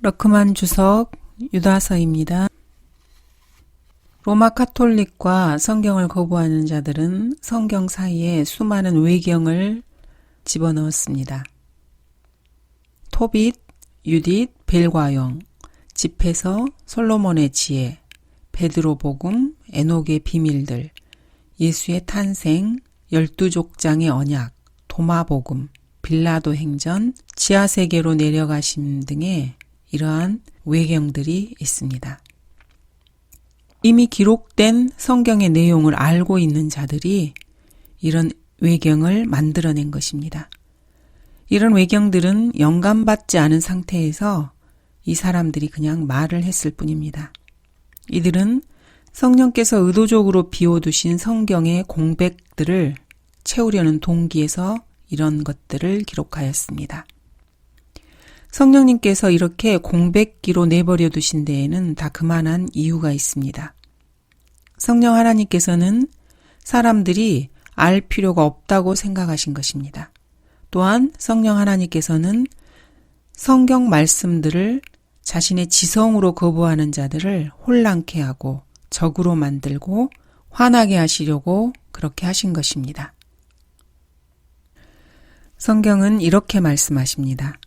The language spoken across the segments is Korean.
러크만 주석 유다서입니다. 로마 카톨릭과 성경을 거부하는 자들은 성경 사이에 수많은 외경을 집어넣었습니다. 토빗, 유딧, 벨과용, 집회서, 솔로몬의 지혜, 베드로 복음, 에녹의 비밀들, 예수의 탄생, 12족장의 언약, 도마 복음, 빌라도 행전, 지하세계로 내려가심 등의 이러한 외경들이 있습니다. 이미 기록된 성경의 내용을 알고 있는 자들이 이런 외경을 만들어낸 것입니다. 이런 외경들은 영감받지 않은 상태에서 이 사람들이 그냥 말을 했을 뿐입니다. 이들은 성령께서 의도적으로 비워두신 성경의 공백들을 채우려는 동기에서 이런 것들을 기록하였습니다. 성령님께서 이렇게 공백기로 내버려 두신 데에는 다 그만한 이유가 있습니다. 성령 하나님께서는 사람들이 알 필요가 없다고 생각하신 것입니다. 또한 성령 하나님께서는 성경 말씀들을 자신의 지성으로 거부하는 자들을 혼란케 하고 적으로 만들고 화나게 하시려고 그렇게 하신 것입니다. 성경은 이렇게 말씀하십니다.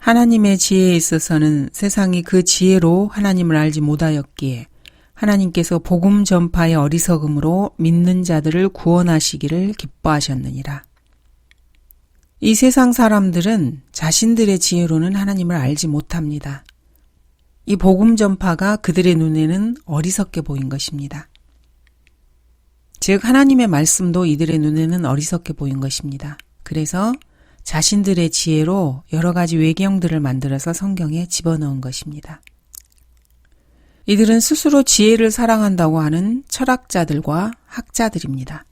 하나님의 지혜에 있어서는 세상이 그 지혜로 하나님을 알지 못하였기에 하나님께서 복음 전파의 어리석음으로 믿는 자들을 구원하시기를 기뻐하셨느니라. 이 세상 사람들은 자신들의 지혜로는 하나님을 알지 못합니다. 이 복음 전파가 그들의 눈에는 어리석게 보인 것입니다. 즉 하나님의 말씀도 이들의 눈에는 어리석게 보인 것입니다. 그래서 자신들의 지혜로 여러 가지 외경들을 만들어서 성경에 집어넣은 것입니다. 이들은 스스로 지혜를 사랑한다고 하는 철학자들과 학자들입니다.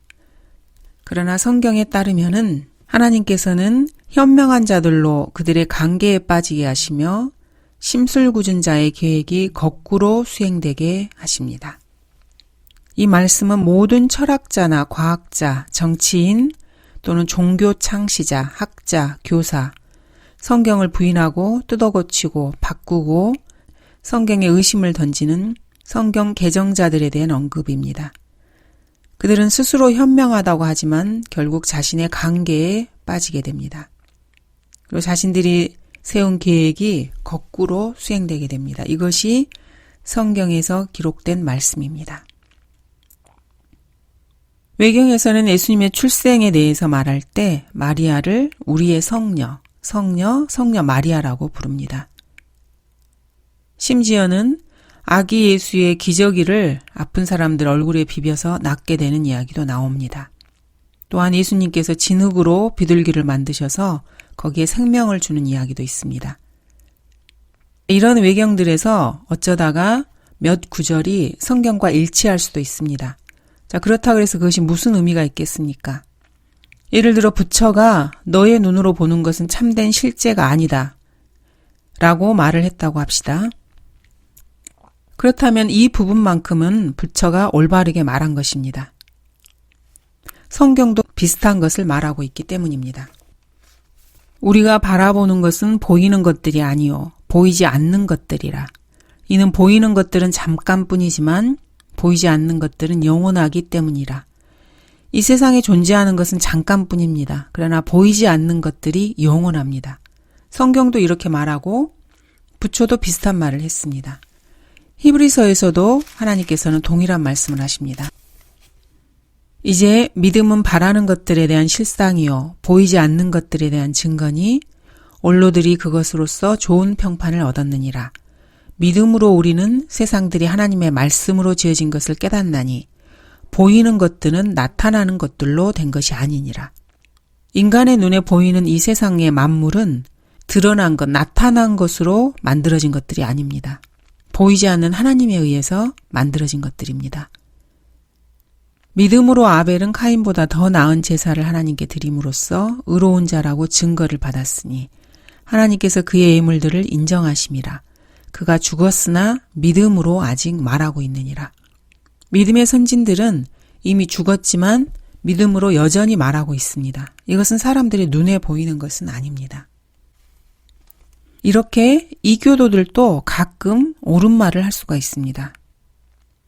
그러나 성경에 따르면은 하나님께서는 현명한 자들로 그들의 관계에 빠지게 하시며 심술궂은 자의 계획이 거꾸로 수행되게 하십니다. 이 말씀은 모든 철학자나 과학자, 정치인 또는 종교 창시자, 학자, 교사, 성경을 부인하고 뜯어고치고 바꾸고 성경에 의심을 던지는 성경 개정자들에 대한 언급입니다. 그들은 스스로 현명하다고 하지만 결국 자신의 관계에 빠지게 됩니다. 그리고 자신들이 세운 계획이 거꾸로 수행되게 됩니다. 이것이 성경에서 기록된 말씀입니다. 외경에서는 예수님의 출생에 대해서 말할 때 마리아를 우리의 성녀 마리아라고 부릅니다. 심지어는 아기 예수의 기저귀를 아픈 사람들 얼굴에 비벼서 낫게 되는 이야기도 나옵니다. 또한 예수님께서 진흙으로 비둘기를 만드셔서 거기에 생명을 주는 이야기도 있습니다. 이런 외경들에서 어쩌다가 몇 구절이 성경과 일치할 수도 있습니다. 자, 그렇다고 해서 그것이 무슨 의미가 있겠습니까? 예를 들어 부처가 너의 눈으로 보는 것은 참된 실제가 아니다 라고 말을 했다고 합시다. 그렇다면 이 부분만큼은 부처가 올바르게 말한 것입니다. 성경도 비슷한 것을 말하고 있기 때문입니다. 우리가 바라보는 것은 보이는 것들이 아니요 보이지 않는 것들이라. 이는 보이는 것들은 잠깐뿐이지만 보이지 않는 것들은 영원하기 때문이라. 이 세상에 존재하는 것은 잠깐뿐입니다. 그러나 보이지 않는 것들이 영원합니다. 성경도 이렇게 말하고 부처도 비슷한 말을 했습니다. 히브리서에서도 하나님께서는 동일한 말씀을 하십니다. 이제 믿음은 바라는 것들에 대한 실상이요 보이지 않는 것들에 대한 증거니 원로들이 그것으로서 좋은 평판을 얻었느니라. 믿음으로 우리는 세상들이 하나님의 말씀으로 지어진 것을 깨닫나니 보이는 것들은 나타나는 것들로 된 것이 아니니라. 인간의 눈에 보이는 이 세상의 만물은 드러난 것, 나타난 것으로 만들어진 것들이 아닙니다. 보이지 않는 하나님에 의해서 만들어진 것들입니다. 믿음으로 아벨은 카인보다 더 나은 제사를 하나님께 드림으로써 의로운 자라고 증거를 받았으니 하나님께서 그의 예물들을 인정하심이라. 그가 죽었으나 믿음으로 아직 말하고 있느니라. 믿음의 선진들은 이미 죽었지만 믿음으로 여전히 말하고 있습니다. 이것은 사람들의 눈에 보이는 것은 아닙니다. 이렇게 이교도들도 가끔 옳은 말을 할 수가 있습니다.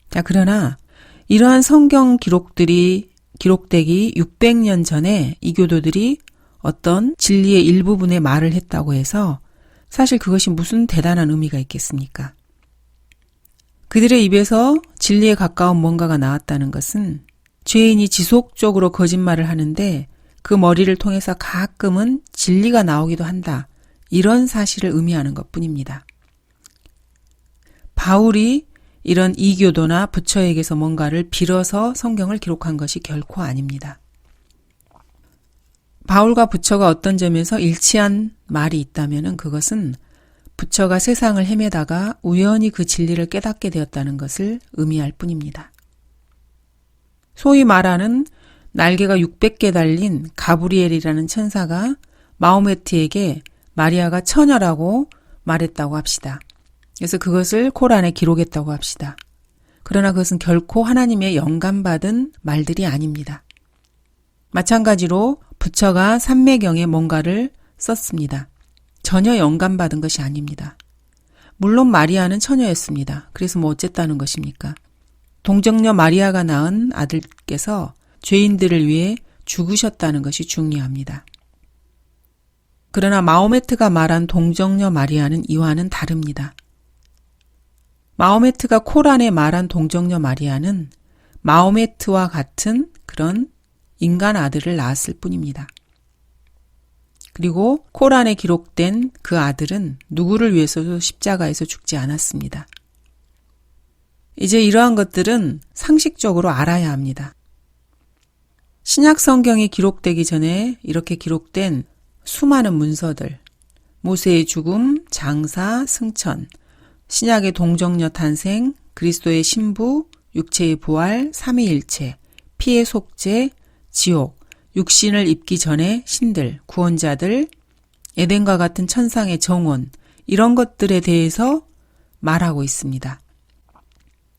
자, 그러나 이러한 성경 기록들이 기록되기 600년 전에 이교도들이 어떤 진리의 일부분의 말을 했다고 해서 사실 그것이 무슨 대단한 의미가 있겠습니까? 그들의 입에서 진리에 가까운 뭔가가 나왔다는 것은 죄인이 지속적으로 거짓말을 하는데 그 머리를 통해서 가끔은 진리가 나오기도 한다. 이런 사실을 의미하는 것뿐입니다. 바울이 이런 이교도나 부처에게서 뭔가를 빌어서 성경을 기록한 것이 결코 아닙니다. 바울과 부처가 어떤 점에서 일치한 말이 있다면 그것은 부처가 세상을 헤매다가 우연히 그 진리를 깨닫게 되었다는 것을 의미할 뿐입니다. 소위 말하는 날개가 600개 달린 가브리엘이라는 천사가 마호메트에게 마리아가 처녀라고 말했다고 합시다. 그래서 그것을 코란에 기록했다고 합시다. 그러나 그것은 결코 하나님의 영감받은 말들이 아닙니다. 마찬가지로 부처가 삼매경에 뭔가를 썼습니다. 전혀 영감받은 것이 아닙니다. 물론 마리아는 처녀였습니다. 그래서 뭐 어쨌다는 것입니까? 동정녀 마리아가 낳은 아들께서 죄인들을 위해 죽으셨다는 것이 중요합니다. 그러나 마호메트가 말한 동정녀 마리아는 이와는 다릅니다. 마호메트가 코란에 말한 동정녀 마리아는 마호메트와 같은 그런 인간 아들을 낳았을 뿐입니다. 그리고 코란에 기록된 그 아들은 누구를 위해서도 십자가에서 죽지 않았습니다. 이제 이러한 것들은 상식적으로 알아야 합니다. 신약 성경이 기록되기 전에 이렇게 기록된 수많은 문서들, 모세의 죽음, 장사, 승천, 신약의 동정녀 탄생, 그리스도의 신부, 육체의 부활, 삼위일체, 피의 속죄, 지옥, 육신을 입기 전에 신들, 구원자들, 에덴과 같은 천상의 정원, 이런 것들에 대해서 말하고 있습니다.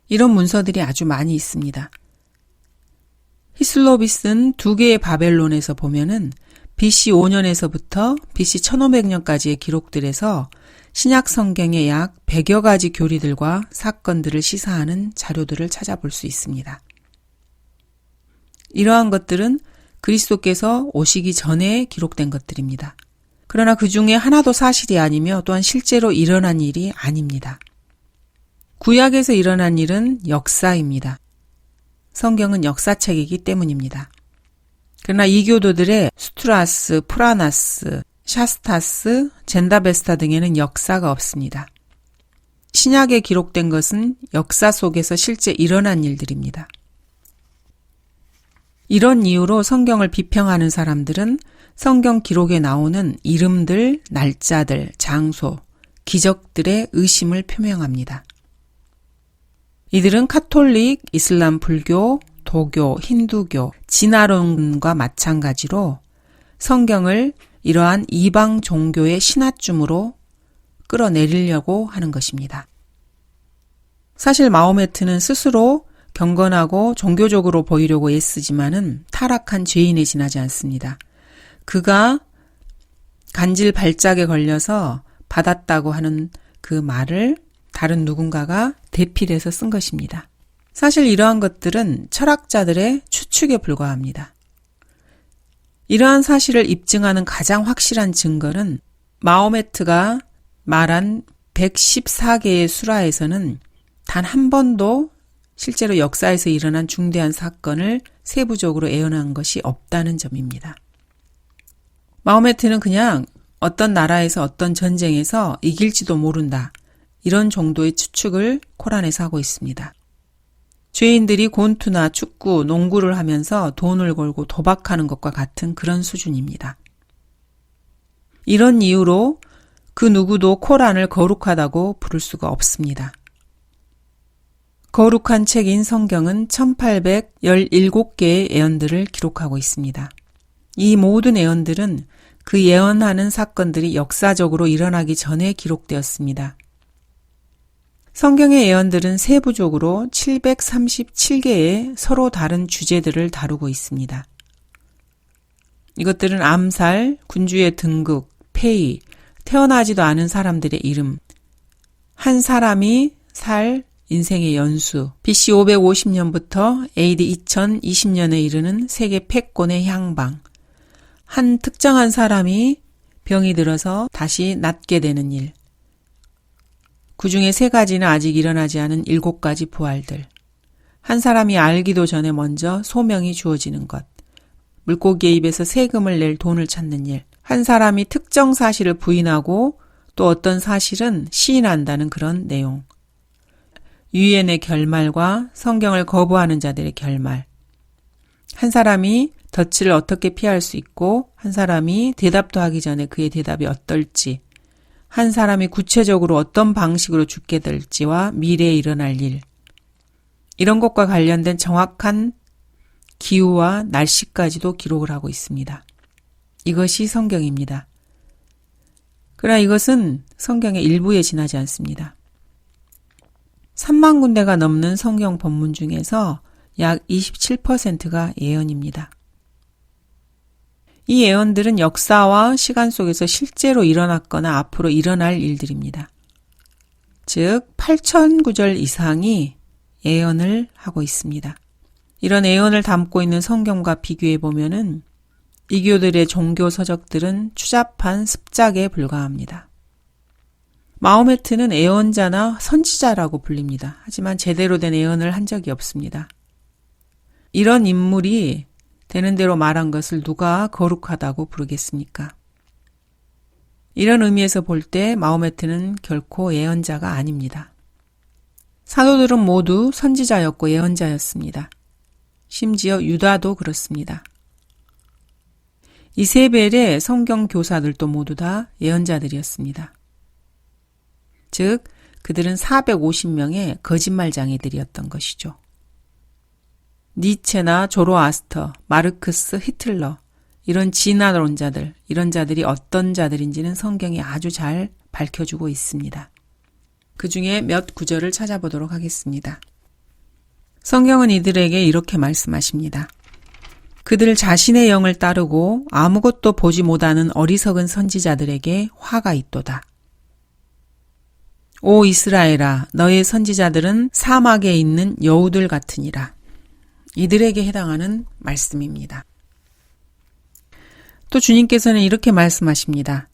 이런 문서들이 아주 많이 있습니다. 히슬롭이 쓴 2개의 바벨론에서 보면은 BC 5년에서부터 BC 1500년까지의 기록들에서 신약 성경의 약 100여 가지 교리들과 사건들을 시사하는 자료들을 찾아볼 수 있습니다. 이러한 것들은 그리스도께서 오시기 전에 기록된 것들입니다. 그러나 그 중에 하나도 사실이 아니며 또한 실제로 일어난 일이 아닙니다. 구약에서 일어난 일은 역사입니다. 성경은 역사책이기 때문입니다. 그러나 이교도들의 스투라스, 프라나스, 샤스타스, 젠다베스타 등에는 역사가 없습니다. 신약에 기록된 것은 역사 속에서 실제 일어난 일들입니다. 이런 이유로 성경을 비평하는 사람들은 성경 기록에 나오는 이름들, 날짜들, 장소, 기적들의 의심을 표명합니다. 이들은 카톨릭, 이슬람, 불교, 도교, 힌두교, 진화론과 마찬가지로 성경을 이러한 이방 종교의 신화쯤으로 끌어내리려고 하는 것입니다. 사실 마호메트는 스스로 경건하고 종교적으로 보이려고 애쓰지만은 타락한 죄인에 지나지 않습니다. 그가 간질 발작에 걸려서 받았다고 하는 그 말을 다른 누군가가 대필해서 쓴 것입니다. 사실 이러한 것들은 철학자들의 추측에 불과합니다. 이러한 사실을 입증하는 가장 확실한 증거는 마호메트가 말한 114개의 수라에서는 단 한 번도 실제로 역사에서 일어난 중대한 사건을 세부적으로 예언한 것이 없다는 점입니다. 마호메트는 그냥 어떤 나라에서 어떤 전쟁에서 이길지도 모른다. 이런 정도의 추측을 코란에서 하고 있습니다. 죄인들이 곤투나 축구, 농구를 하면서 돈을 걸고 도박하는 것과 같은 그런 수준입니다. 이런 이유로 그 누구도 코란을 거룩하다고 부를 수가 없습니다. 거룩한 책인 성경은 1817개의 예언들을 기록하고 있습니다. 이 모든 예언들은 그 예언하는 사건들이 역사적으로 일어나기 전에 기록되었습니다. 성경의 예언들은 세부적으로 737개의 서로 다른 주제들을 다루고 있습니다. 이것들은 암살, 군주의 등극, 폐위, 태어나지도 않은 사람들의 이름, 한 사람이 살 인생의 연수, BC 550년부터 AD 2020년에 이르는 세계 패권의 향방, 한 특정한 사람이 병이 들어서 다시 낫게 되는 일, 그 중에 3가지는 아직 일어나지 않은 7가지 부활들, 한 사람이 알기도 전에 먼저 소명이 주어지는 것, 물고기의 입에서 세금을 낼 돈을 찾는 일, 한 사람이 특정 사실을 부인하고 또 어떤 사실은 시인한다는 그런 내용, 유엔의 결말과 성경을 거부하는 자들의 결말, 한 사람이 덫을 어떻게 피할 수 있고 한 사람이 대답도 하기 전에 그의 대답이 어떨지, 한 사람이 구체적으로 어떤 방식으로 죽게 될지와 미래에 일어날 일, 이런 것과 관련된 정확한 기후와 날씨까지도 기록을 하고 있습니다. 이것이 성경입니다. 그러나 이것은 성경의 일부에 지나지 않습니다. 3만 군데가 넘는 성경 본문 중에서 약 27%가 예언입니다. 이 예언들은 역사와 시간 속에서 실제로 일어났거나 앞으로 일어날 일들입니다. 즉 8,000구절 이상이 예언을 하고 있습니다. 이런 예언을 담고 있는 성경과 비교해 보면은 이교들의 종교 서적들은 추잡한 습작에 불과합니다. 마호메트는 예언자나 선지자라고 불립니다. 하지만 제대로 된 예언을 한 적이 없습니다. 이런 인물이 되는 대로 말한 것을 누가 거룩하다고 부르겠습니까? 이런 의미에서 볼 때 마호메트는 결코 예언자가 아닙니다. 사도들은 모두 선지자였고 예언자였습니다. 심지어 유다도 그렇습니다. 이세벨의 성경 교사들도 모두 다 예언자들이었습니다. 즉, 그들은 450명의 거짓말장애들이었던 것이죠. 니체나 조로아스터, 마르크스, 히틀러, 이런 진화론자들, 이런 자들이 어떤 자들인지는 성경이 아주 잘 밝혀주고 있습니다. 그 중에 몇 구절을 찾아보도록 하겠습니다. 성경은 이들에게 이렇게 말씀하십니다. 그들 자신의 영을 따르고 아무것도 보지 못하는 어리석은 선지자들에게 화가 있도다. 오 이스라엘아, 너의 선지자들은 사막에 있는 여우들 같으니라. 이들에게 해당하는 말씀입니다. 또 주님께서는 이렇게 말씀하십니다.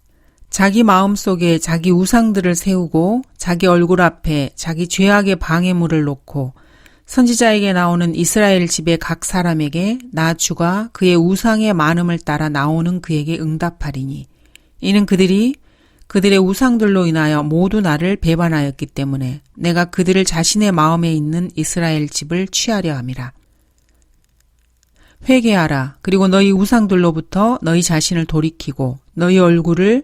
자기 마음속에 자기 우상들을 세우고 자기 얼굴 앞에 자기 죄악의 방해물을 놓고 선지자에게 나오는 이스라엘 집의 각 사람에게 나 주가 그의 우상의 많음을 따라 나오는 그에게 응답하리니 이는 그들이 그들의 우상들로 인하여 모두 나를 배반하였기 때문에 내가 그들을 자신의 마음에 있는 이스라엘 집을 취하려 함이라. 회개하라. 그리고 너희 우상들로부터 너희 자신을 돌이키고 너희 얼굴을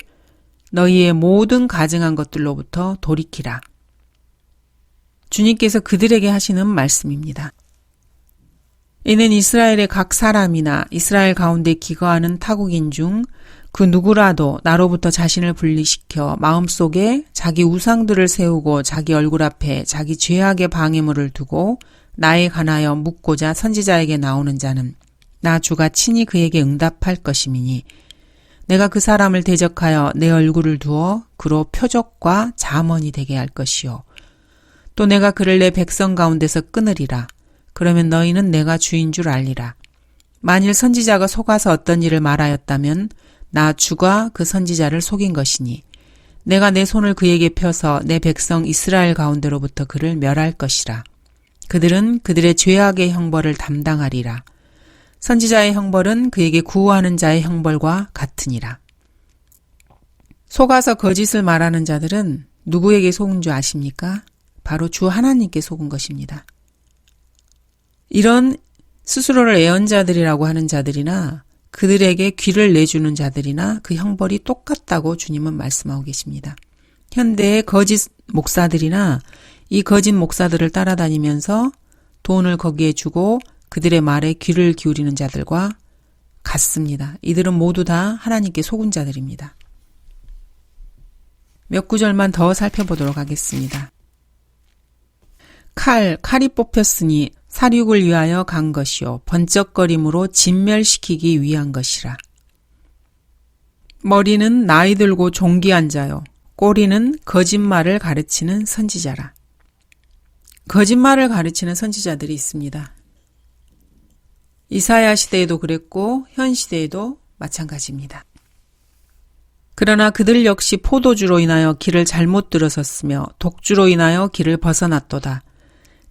너희의 모든 가증한 것들로부터 돌이키라. 주님께서 그들에게 하시는 말씀입니다. 이는 이스라엘의 각 사람이나 이스라엘 가운데 기거하는 타국인 중 그 누구라도 나로부터 자신을 분리시켜 마음속에 자기 우상들을 세우고 자기 얼굴 앞에 자기 죄악의 방해물을 두고 나에 관하여 묻고자 선지자에게 나오는 자는 나 주가 친히 그에게 응답할 것임이니 내가 그 사람을 대적하여 내 얼굴을 두어 그로 표적과 잠언이 되게 할 것이요 또 내가 그를 내 백성 가운데서 끊으리라. 그러면 너희는 내가 주인 줄 알리라. 만일 선지자가 속아서 어떤 일을 말하였다면 나 주가 그 선지자를 속인 것이니 내가 내 손을 그에게 펴서 내 백성 이스라엘 가운데로부터 그를 멸할 것이라. 그들은 그들의 죄악의 형벌을 담당하리라. 선지자의 형벌은 그에게 구호하는 자의 형벌과 같으니라. 속아서 거짓을 말하는 자들은 누구에게 속은 줄 아십니까? 바로 주 하나님께 속은 것입니다. 이런 스스로를 예언자들이라고 하는 자들이나 그들에게 귀를 내주는 자들이나 그 형벌이 똑같다고 주님은 말씀하고 계십니다. 현대의 거짓 목사들이나 이 거짓 목사들을 따라다니면서 돈을 거기에 주고 그들의 말에 귀를 기울이는 자들과 같습니다. 이들은 모두 다 하나님께 속은 자들입니다. 몇 구절만 더 살펴보도록 하겠습니다. 칼이 뽑혔으니 살육을 위하여 간 것이요 번쩍거림으로 진멸시키기 위한 것이라. 머리는 나이 들고 존귀한 자요. 꼬리는 거짓말을 가르치는 선지자라. 거짓말을 가르치는 선지자들이 있습니다. 이사야 시대에도 그랬고 현 시대에도 마찬가지입니다. 그러나 그들 역시 포도주로 인하여 길을 잘못 들어섰으며 독주로 인하여 길을 벗어났도다.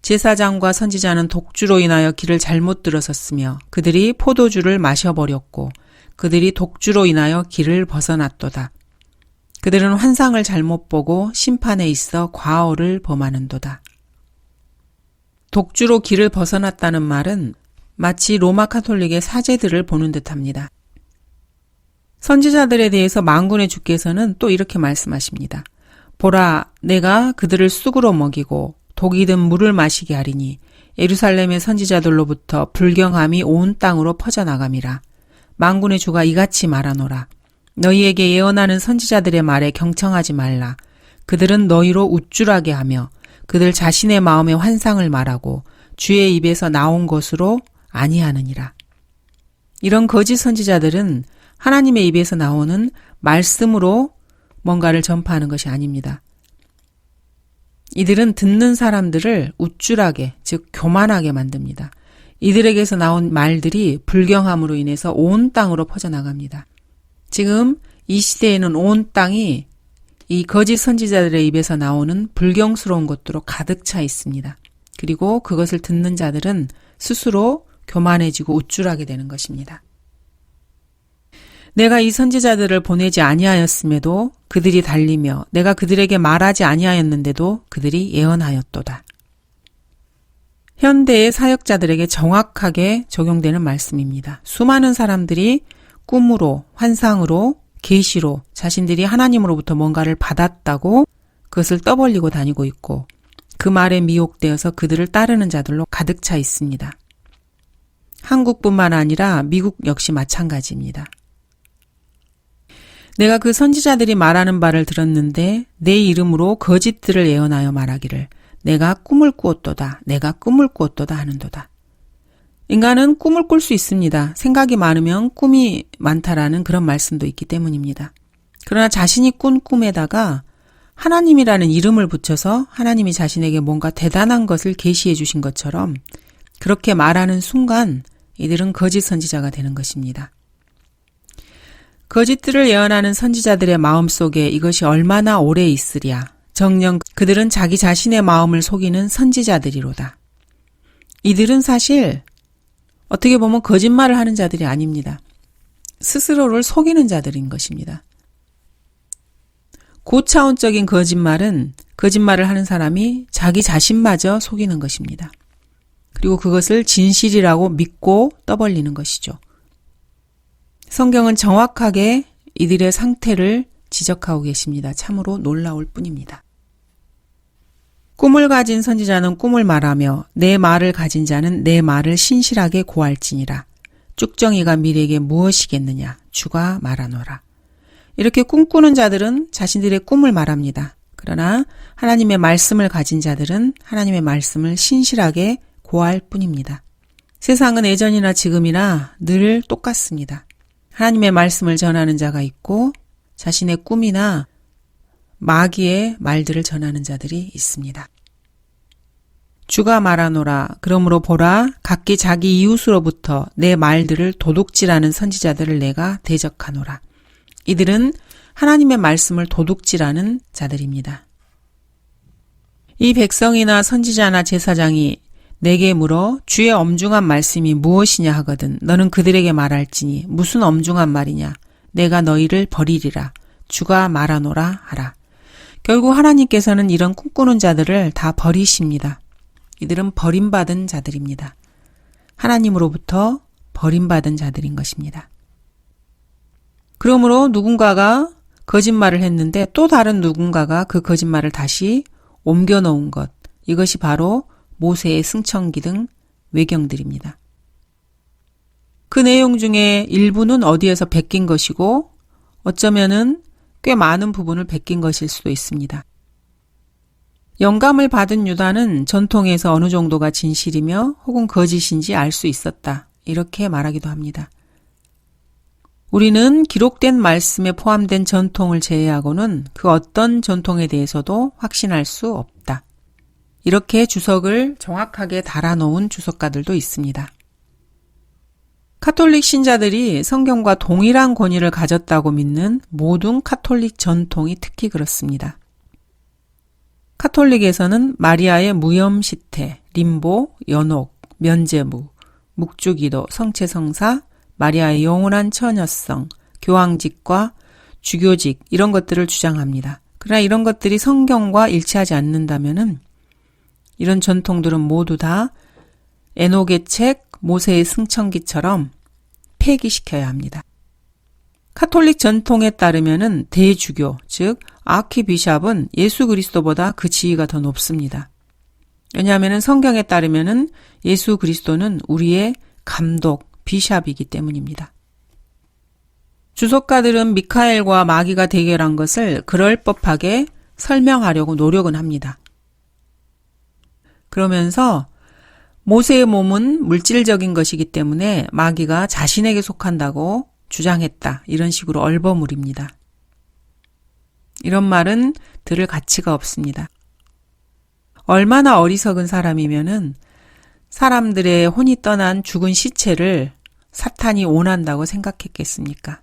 제사장과 선지자는 독주로 인하여 길을 잘못 들어섰으며 그들이 포도주를 마셔버렸고 그들이 독주로 인하여 길을 벗어났도다. 그들은 환상을 잘못 보고 심판에 있어 과오를 범하는도다. 독주로 길을 벗어났다는 말은 마치 로마 카톨릭의 사제들을 보는 듯합니다. 선지자들에 대해서 만군의 주께서는 또 이렇게 말씀하십니다. 보라, 내가 그들을 쑥으로 먹이고 독이 든 물을 마시게 하리니 예루살렘의 선지자들로부터 불경함이 온 땅으로 퍼져나감이라. 만군의 주가 이같이 말하노라. 너희에게 예언하는 선지자들의 말에 경청하지 말라. 그들은 너희로 우쭐하게 하며 그들 자신의 마음의 환상을 말하고 주의 입에서 나온 것으로 아니하느니라. 이런 거짓 선지자들은 하나님의 입에서 나오는 말씀으로 뭔가를 전파하는 것이 아닙니다. 이들은 듣는 사람들을 우쭐하게, 즉 교만하게 만듭니다. 이들에게서 나온 말들이 불경함으로 인해서 온 땅으로 퍼져나갑니다. 지금 이 시대에는 온 땅이 이 거짓 선지자들의 입에서 나오는 불경스러운 것들로 가득 차 있습니다. 그리고 그것을 듣는 자들은 스스로 교만해지고 우쭐하게 되는 것입니다. 내가 이 선지자들을 보내지 아니하였음에도 그들이 달리며 내가 그들에게 말하지 아니하였는데도 그들이 예언하였도다. 현대의 사역자들에게 정확하게 적용되는 말씀입니다. 수많은 사람들이 꿈으로, 환상으로, 계시로 자신들이 하나님으로부터 뭔가를 받았다고 그것을 떠벌리고 다니고 있고 그 말에 미혹되어서 그들을 따르는 자들로 가득 차 있습니다. 한국뿐만 아니라 미국 역시 마찬가지입니다. 내가 그 선지자들이 말하는 바를 들었는데 내 이름으로 거짓들을 예언하여 말하기를 내가 꿈을 꾸었도다. 내가 꿈을 꾸었도다 하는도다. 인간은 꿈을 꿀 수 있습니다. 생각이 많으면 꿈이 많다라는 그런 말씀도 있기 때문입니다. 그러나 자신이 꾼 꿈에다가 하나님이라는 이름을 붙여서 하나님이 자신에게 뭔가 대단한 것을 계시해 주신 것처럼 그렇게 말하는 순간 이들은 거짓 선지자가 되는 것입니다. 거짓들을 예언하는 선지자들의 마음속에 이것이 얼마나 오래 있으랴. 정녕 그들은 자기 자신의 마음을 속이는 선지자들이로다. 이들은 사실 어떻게 보면 거짓말을 하는 자들이 아닙니다. 스스로를 속이는 자들인 것입니다. 고차원적인 거짓말은 거짓말을 하는 사람이 자기 자신마저 속이는 것입니다. 그리고 그것을 진실이라고 믿고 떠벌리는 것이죠. 성경은 정확하게 이들의 상태를 지적하고 계십니다. 참으로 놀라울 뿐입니다. 꿈을 가진 선지자는 꿈을 말하며 내 말을 가진 자는 내 말을 신실하게 고할지니라. 쭉정이가 미래에게 무엇이겠느냐. 주가 말하노라. 이렇게 꿈꾸는 자들은 자신들의 꿈을 말합니다. 그러나 하나님의 말씀을 가진 자들은 하나님의 말씀을 신실하게 고할 뿐입니다. 세상은 예전이나 지금이나 늘 똑같습니다. 하나님의 말씀을 전하는 자가 있고 자신의 꿈이나 마귀의 말들을 전하는 자들이 있습니다. 주가 말하노라. 그러므로 보라, 각기 자기 이웃으로부터 내 말들을 도둑질하는 선지자들을 내가 대적하노라. 이들은 하나님의 말씀을 도둑질하는 자들입니다. 이 백성이나 선지자나 제사장이 내게 물어 주의 엄중한 말씀이 무엇이냐 하거든 너는 그들에게 말할지니 무슨 엄중한 말이냐. 내가 너희를 버리리라. 주가 말하노라 하라. 결국 하나님께서는 이런 꿈꾸는 자들을 다 버리십니다. 이들은 버림받은 자들입니다. 하나님으로부터 버림받은 자들인 것입니다. 그러므로 누군가가 거짓말을 했는데 또 다른 누군가가 그 거짓말을 다시 옮겨 놓은 것, 이것이 바로 모세의 승천기 등 외경들입니다. 그 내용 중에 일부는 어디에서 베낀 것이고 어쩌면은 꽤 많은 부분을 베낀 것일 수도 있습니다. 영감을 받은 유다는 전통에서 어느 정도가 진실이며 혹은 거짓인지 알 수 있었다. 이렇게 말하기도 합니다. 우리는 기록된 말씀에 포함된 전통을 제외하고는 그 어떤 전통에 대해서도 확신할 수 없다. 이렇게 주석을 정확하게 달아놓은 주석가들도 있습니다. 카톨릭 신자들이 성경과 동일한 권위를 가졌다고 믿는 모든 카톨릭 전통이 특히 그렇습니다. 카톨릭에서는 마리아의 무염시태, 림보, 연옥, 면제무, 묵주기도, 성체성사, 마리아의 영원한 처녀성, 교황직과 주교직 이런 것들을 주장합니다. 그러나 이런 것들이 성경과 일치하지 않는다면은 이런 전통들은 모두 다 에녹의 책, 모세의 승천기처럼 폐기시켜야 합니다. 카톨릭 전통에 따르면은 대주교, 즉 아키비샵은 예수 그리스도보다 그 지위가 더 높습니다. 왜냐하면은 성경에 따르면은 예수 그리스도는 우리의 감독, 비샵이기 때문입니다. 주석가들은 미카엘과 마귀가 대결한 것을 그럴 법하게 설명하려고 노력은 합니다. 그러면서 모세의 몸은 물질적인 것이기 때문에 마귀가 자신에게 속한다고 주장했다. 이런 식으로 얼버무립니다. 이런 말은 들을 가치가 없습니다. 얼마나 어리석은 사람이면은 사람들의 혼이 떠난 죽은 시체를 사탄이 원한다고 생각했겠습니까?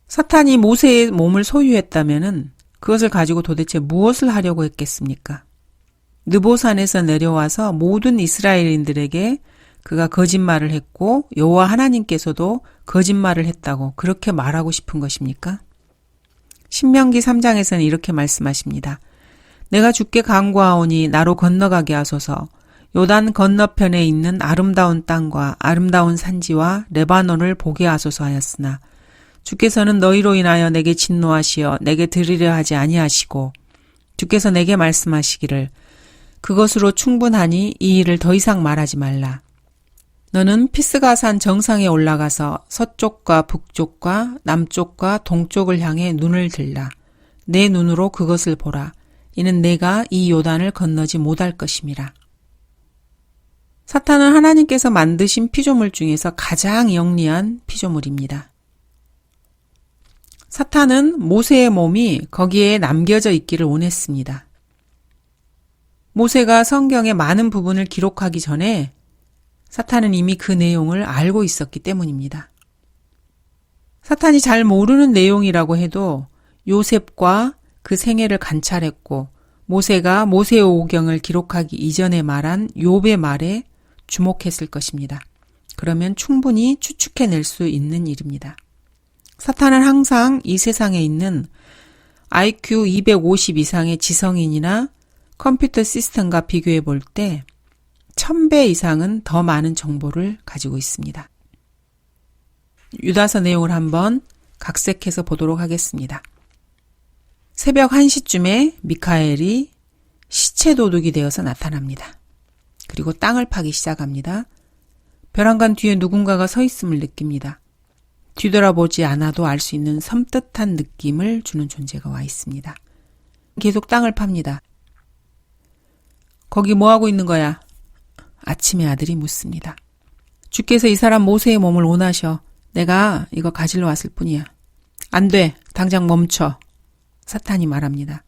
사탄이 모세의 몸을 소유했다면은 그것을 가지고 도대체 무엇을 하려고 했겠습니까? 느보산에서 내려와서 모든 이스라엘인들에게 그가 거짓말을 했고 여호와 하나님께서도 거짓말을 했다고 그렇게 말하고 싶은 것입니까? 신명기 3장에서는 이렇게 말씀하십니다. 내가 주께 간구하오니 나로 건너가게 하소서. 요단 건너편에 있는 아름다운 땅과 아름다운 산지와 레바논을 보게 하소서 하였으나 주께서는 너희로 인하여 내게 진노하시어 내게 들으려 하지 아니하시고 주께서 내게 말씀하시기를 그것으로 충분하니 이 일을 더 이상 말하지 말라. 너는 피스가산 정상에 올라가서 서쪽과 북쪽과 남쪽과 동쪽을 향해 눈을 들라. 내 눈으로 그것을 보라. 이는 내가 이 요단을 건너지 못할 것임이라. 사탄은 하나님께서 만드신 피조물 중에서 가장 영리한 피조물입니다. 사탄은 모세의 몸이 거기에 남겨져 있기를 원했습니다. 모세가 성경의 많은 부분을 기록하기 전에 사탄은 이미 그 내용을 알고 있었기 때문입니다. 사탄이 잘 모르는 내용이라고 해도 요셉과 그 생애를 관찰했고 모세가 모세의 오경을 기록하기 이전에 말한 욥의 말에 주목했을 것입니다. 그러면 충분히 추측해낼 수 있는 일입니다. 사탄은 항상 이 세상에 있는 IQ 250 이상의 지성인이나 컴퓨터 시스템과 비교해 볼 때 1000배 이상은 더 많은 정보를 가지고 있습니다. 유다서 내용을 한번 각색해서 보도록 하겠습니다. 새벽 1시쯤에 미카엘이 시체 도둑이 되어서 나타납니다. 그리고 땅을 파기 시작합니다. 벼랑간 뒤에 누군가가 서 있음을 느낍니다. 뒤돌아보지 않아도 알 수 있는 섬뜩한 느낌을 주는 존재가 와 있습니다. 계속 땅을 팝니다. 거기 뭐하고 있는 거야? 아침에 아들이 묻습니다. 주께서 이 사람 모세의 몸을 원하셔. 내가 이거 가지러 왔을 뿐이야. 안 돼. 당장 멈춰. 사탄이 말합니다.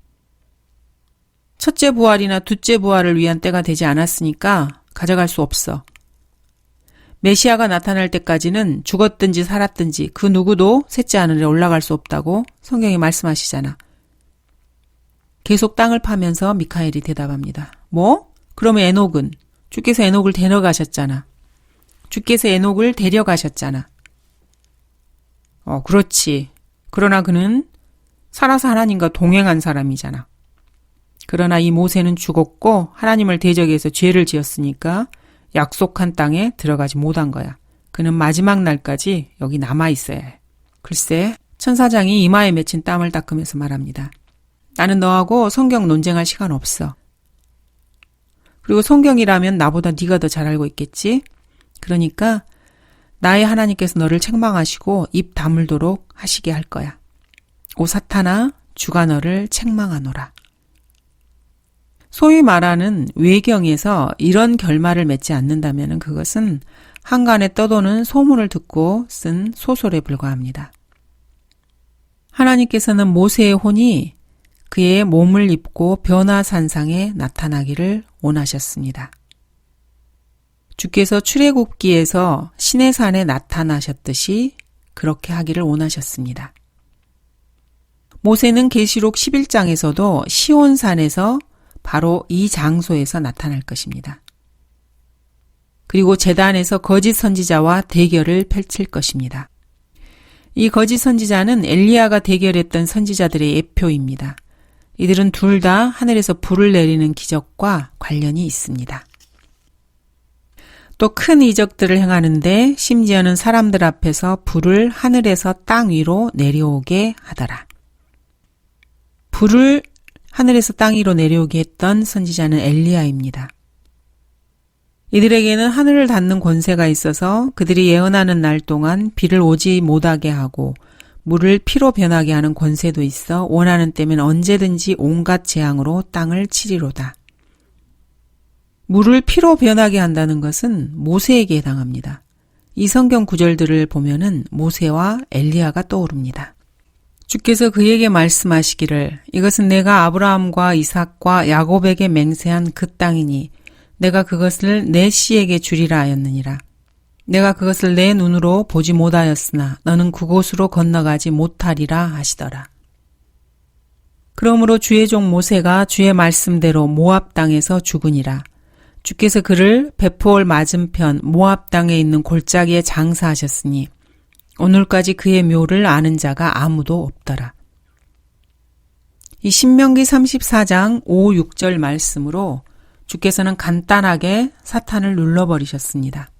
첫째 부활이나 둘째 부활을 위한 때가 되지 않았으니까 가져갈 수 없어. 메시아가 나타날 때까지는 죽었든지 살았든지 그 누구도 셋째 하늘에 올라갈 수 없다고 성경이 말씀하시잖아. 계속 땅을 파면서 미카엘이 대답합니다. 뭐? 그러면 에녹은? 주께서 에녹을 데려가셨잖아. 주께서 에녹을 데려가셨잖아. 그렇지. 그러나 그는 살아서 하나님과 동행한 사람이잖아. 그러나 이 모세는 죽었고 하나님을 대적해서 죄를 지었으니까 약속한 땅에 들어가지 못한 거야. 그는 마지막 날까지 여기 남아있어야 해. 글쎄, 천사장이 이마에 맺힌 땀을 닦으면서 말합니다. 나는 너하고 성경 논쟁할 시간 없어. 그리고 성경이라면 나보다 네가 더 잘 알고 있겠지? 그러니까 나의 하나님께서 너를 책망하시고 입 다물도록 하시게 할 거야. 오 사탄아, 주가 너를 책망하노라. 소위 말하는 외경에서 이런 결말을 맺지 않는다면 그것은 한간에 떠도는 소문을 듣고 쓴 소설에 불과합니다. 하나님께서는 모세의 혼이 그의 몸을 입고 변화산상에 나타나기를 원하셨습니다. 주께서 출애굽기에서 시내산에 나타나셨듯이 그렇게 하기를 원하셨습니다. 모세는 계시록 11장에서도 시온산에서 바로 이 장소에서 나타날 것입니다. 그리고 제단에서 거짓 선지자와 대결을 펼칠 것입니다. 이 거짓 선지자는 엘리야가 대결했던 선지자들의 예표입니다. 이들은 둘 다 하늘에서 불을 내리는 기적과 관련이 있습니다. 또 큰 이적들을 행하는데 심지어는 사람들 앞에서 불을 하늘에서 땅 위로 내려오게 하더라. 불을 하늘에서 땅 위로 내려오게 했던 선지자는 엘리야입니다. 이들에게는 하늘을 닫는 권세가 있어서 그들이 예언하는 날 동안 비를 오지 못하게 하고 물을 피로 변하게 하는 권세도 있어 원하는 때면 언제든지 온갖 재앙으로 땅을 치리로다. 물을 피로 변하게 한다는 것은 모세에게 해당합니다. 이 성경 구절들을 보면은 모세와 엘리야가 떠오릅니다. 주께서 그에게 말씀하시기를 이것은 내가 아브라함과 이삭과 야곱에게 맹세한 그 땅이니 내가 그것을 내 씨에게 주리라 하였느니라. 내가 그것을 내 눈으로 보지 못하였으나 너는 그곳으로 건너가지 못하리라 하시더라. 그러므로 주의 종 모세가 주의 말씀대로 모압 땅에서 죽으니라. 주께서 그를 베푸올 맞은편 모압 땅에 있는 골짜기에 장사하셨으니 오늘까지 그의 묘를 아는 자가 아무도 없더라. 이 신명기 34장 5, 6절 말씀으로 주께서는 간단하게 사탄을 눌러버리셨습니다.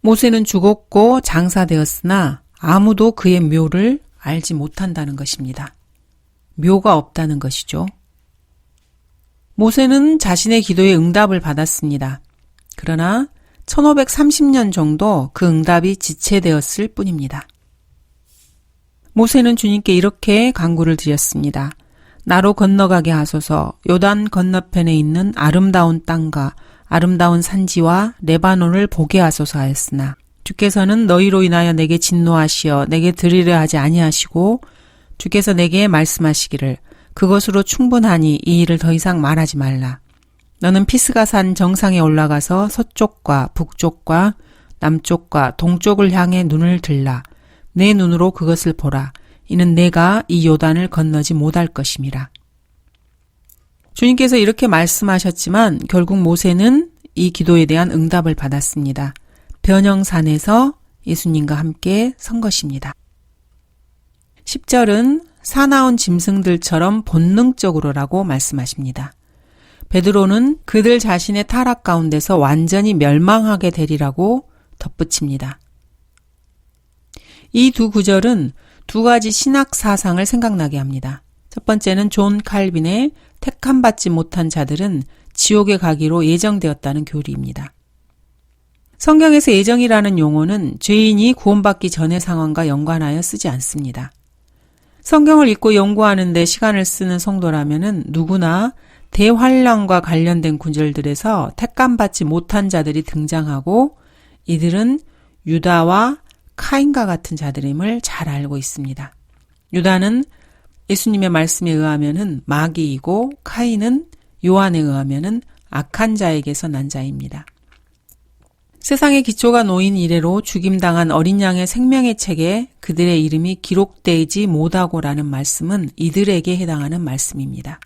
모세는 죽었고 장사되었으나 아무도 그의 묘를 알지 못한다는 것입니다. 묘가 없다는 것이죠. 모세는 자신의 기도에 응답을 받았습니다. 그러나 1530년 정도 그 응답이 지체되었을 뿐입니다. 모세는 주님께 이렇게 간구를 드렸습니다. 나로 건너가게 하소서. 요단 건너편에 있는 아름다운 땅과 아름다운 산지와 레바논을 보게 하소서 하였으나 주께서는 너희로 인하여 내게 진노하시어 내게 들으려 하지 아니하시고 주께서 내게 말씀하시기를 그것으로 충분하니 이 일을 더 이상 말하지 말라. 너는 피스가산 정상에 올라가서 서쪽과 북쪽과 남쪽과 동쪽을 향해 눈을 들라. 내 눈으로 그것을 보라. 이는 내가 이 요단을 건너지 못할 것임이라. 주님께서 이렇게 말씀하셨지만 결국 모세는 이 기도에 대한 응답을 받았습니다. 변형산에서 예수님과 함께 선 것입니다. 10절은 사나운 짐승들처럼 본능적으로라고 말씀하십니다. 베드로는 그들 자신의 타락 가운데서 완전히 멸망하게 되리라고 덧붙입니다. 이 두 구절은 두 가지 신학 사상을 생각나게 합니다. 첫 번째는 존 칼빈의 택함받지 못한 자들은 지옥에 가기로 예정되었다는 교리입니다. 성경에서 예정이라는 용어는 죄인이 구원받기 전의 상황과 연관하여 쓰지 않습니다. 성경을 읽고 연구하는 데 시간을 쓰는 성도라면은 누구나 대환란과 관련된 구절들에서 택감받지 못한 자들이 등장하고 이들은 유다와 카인과 같은 자들임을 잘 알고 있습니다. 유다는 예수님의 말씀에 의하면은 마귀이고 카인은 요한에 의하면은 악한 자에게서 난 자입니다. 세상의 기초가 놓인 이래로 죽임당한 어린 양의 생명의 책에 그들의 이름이 기록되지 못하고라는 말씀은 이들에게 해당하는 말씀입니다.